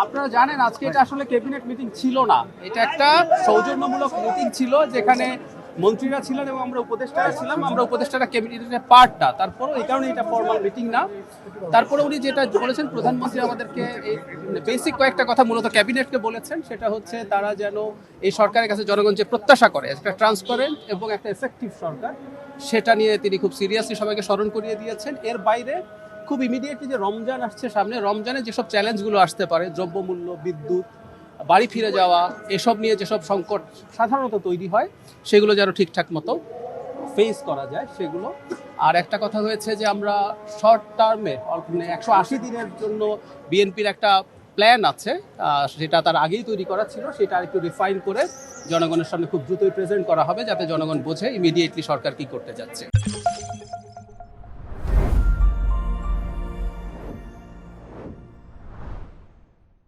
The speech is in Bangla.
আপনারা জানেন আজকে এটা আসলে ক্যাবিনেট মিটিং ছিল না, এটা একটা সৌজন্যমূলক মিটিং ছিল যেখানে মন্ত্রীরা ছিলেন এবং আমরা উপদেষ্টারা ছিলাম। আমরা উপদেষ্টারা ক্যাবিনেটের পার্ট না, তারপরও এই কারণে এটা ফর্মাল মিটিং না। তারপরে উনি যেটা বলেছেন, প্রধানমন্ত্রী আমাদেরকে বেসিক কয়েকটা কথা মূলত ক্যাবিনেটকে বলেছেন, সেটা হচ্ছে তারা যেন এই সরকারের কাছে জনগণ যে প্রত্যাশা করে একটা ট্রান্সপারেন্ট এবং একটা এফেক্টিভ সরকার, সেটা নিয়ে তিনি খুব সিরিয়াসলি সবাইকে স্মরণ করিয়ে দিয়েছেন। এর বাইরে খুব ইমিডিয়েটলি যে রমজান আসছে সামনে, রমজানে যেসব চ্যালেঞ্জগুলো আসতে পারে, দ্রব্যমূল্য, বিদ্যুৎ, বাড়ি ফিরে যাওয়া, এসব নিয়ে যেসব সংকট সাধারণত তৈরি হয়, সেগুলো যেন ঠিকঠাক মতো ফেস করা যায় সেগুলো। আর একটা কথা হয়েছে যে আমরা শর্ট টার্মে 180 দিনের জন্য বিএনপির একটা প্ল্যান আছে, সেটা তার আগেই তৈরি করা ছিল, সেটা আরেকটু রিফাইন করে জনগণের সামনে খুব দ্রুতই প্রেজেন্ট করা হবে, যাতে জনগণ বোঝে ইমিডিয়েটলি সরকার কি করতে যাচ্ছে।